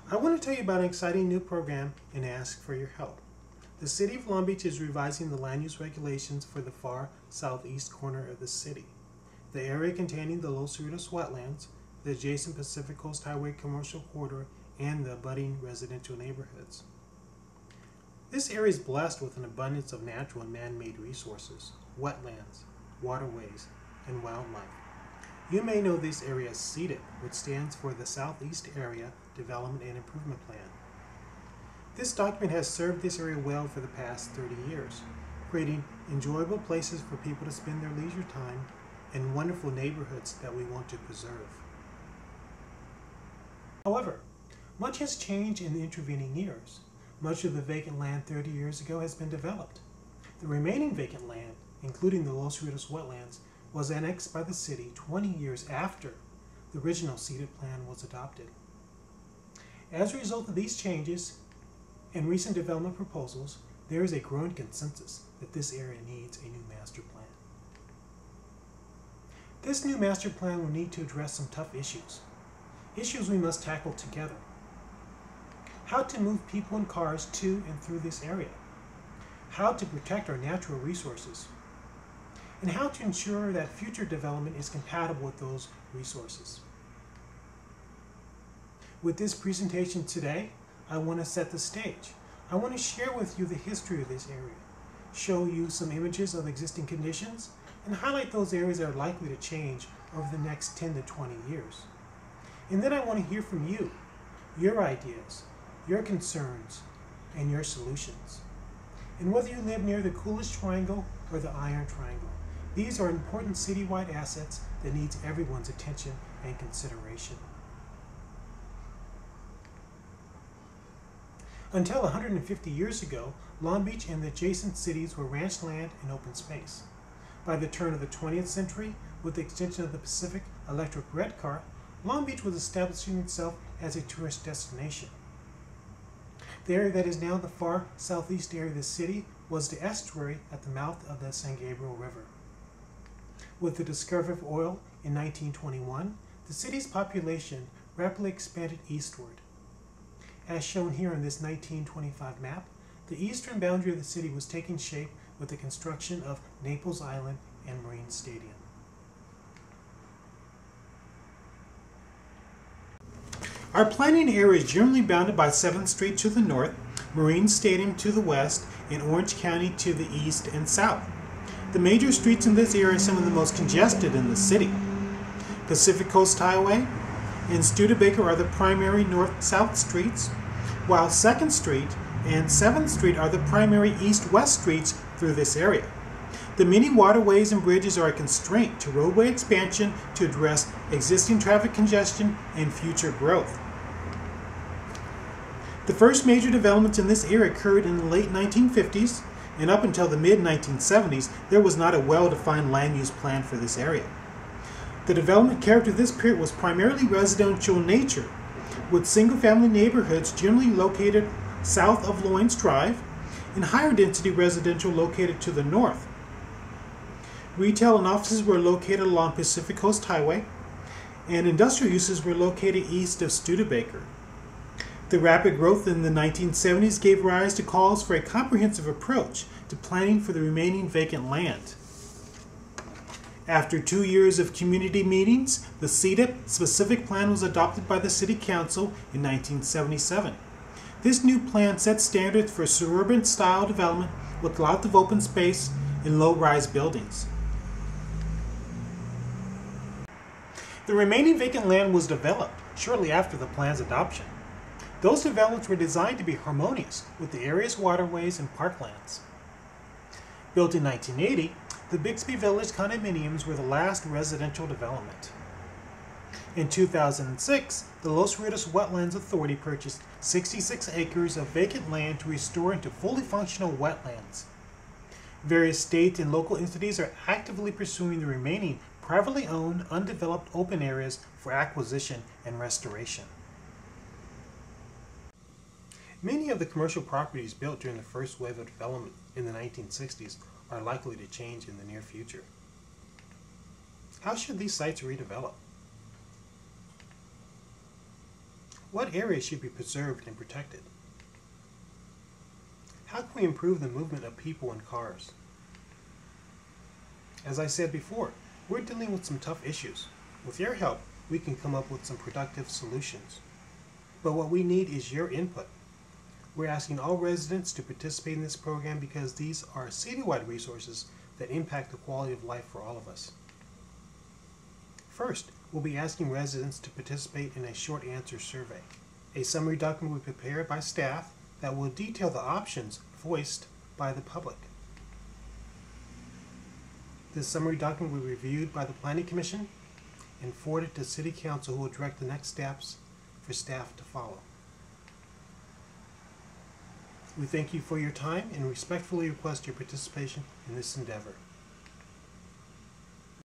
I want to tell you about an exciting new program and ask for your help. The City of Long Beach is revising the land use regulations for the far southeast corner of the city. The area containing the Los Cerritos wetlands, the adjacent Pacific Coast Highway commercial corridor, and the abutting residential neighborhoods. This area is blessed with an abundance of natural and man-made resources, wetlands, waterways, and wildlife. You may know this area as SEADIP, which stands for the Southeast Area Development and Improvement Plan. This document has served this area well for the past 30 years, creating enjoyable places for people to spend their leisure time and wonderful neighborhoods that we want to preserve. However, much has changed in the intervening years. Much of the vacant land 30 years ago has been developed. The remaining vacant land, including the Los Cerritos wetlands, was annexed by the city 20 years after the original SEADIP plan was adopted. As a result of these changes and recent development proposals, there is a growing consensus that this area needs a new master plan. This new master plan will need to address some tough issues we must tackle together. How to move people and cars to and through this area, how to protect our natural resources, and how to ensure that future development is compatible with those resources. With this presentation today, I want to set the stage. I want to share with you the history of this area, show you some images of existing conditions, and highlight those areas that are likely to change over the next 10 to 20 years. And then I want to hear from you, your ideas, your concerns, and your solutions. And whether you live near the Coolidge Triangle or the Iron Triangle, these are important citywide assets that needs everyone's attention and consideration. Until 150 years ago, Long Beach and the adjacent cities were ranch land and open space. By the turn of the 20th century, with the extension of the Pacific Electric Red Car, Long Beach was establishing itself as a tourist destination. The area that is now the far southeast area of the city was the estuary at the mouth of the San Gabriel River. With the discovery of oil in 1921, the city's population rapidly expanded eastward. As shown here on this 1925 map, the eastern boundary of the city was taking shape with the construction of Naples Island and Marine Stadium. Our planning area is generally bounded by 7th Street to the north, Marine Stadium to the west, and Orange County to the east and south. The major streets in this area are some of the most congested in the city. Pacific Coast Highway and Studebaker are the primary north-south streets, while 2nd Street and 7th Street are the primary east-west streets through this area. The many waterways and bridges are a constraint to roadway expansion to address existing traffic congestion and future growth. The first major developments in this area occurred in the late 1950s, and up until the mid-1970s, there was not a well-defined land use plan for this area. The development character of this period was primarily residential in nature, with single-family neighborhoods generally located south of Loynes Drive, and higher-density residential located to the north. Retail and offices were located along Pacific Coast Highway, and industrial uses were located east of Studebaker. The rapid growth in the 1970s gave rise to calls for a comprehensive approach to planning for the remaining vacant land. After 2 years of community meetings, the SEADIP specific plan was adopted by the City Council in 1977. This new plan set standards for suburban-style development with lots of open space and low-rise buildings. The remaining vacant land was developed shortly after the plan's adoption. Those developments were designed to be harmonious with the area's waterways and parklands. Built in 1980, the Bixby Village condominiums were the last residential development. In 2006, the Los Cerritos Wetlands Authority purchased 66 acres of vacant land to restore into fully functional wetlands. Various state and local entities are actively pursuing the remaining privately owned, undeveloped open areas for acquisition and restoration. Many of the commercial properties built during the first wave of development in the 1960s are likely to change in the near future. How should these sites redevelop? What areas should be preserved and protected? How can we improve the movement of people and cars? As I said before, we're dealing with some tough issues. With your help, we can come up with some productive solutions. But what we need is your input. We're asking all residents to participate in this program because these are citywide resources that impact the quality of life for all of us. First, we'll be asking residents to participate in a short answer survey. A summary document will be prepared by staff that will detail the options voiced by the public. This summary document will be reviewed by the Planning Commission and forwarded to City Council, who will direct the next steps for staff to follow. We thank you for your time and respectfully request your participation in this endeavor.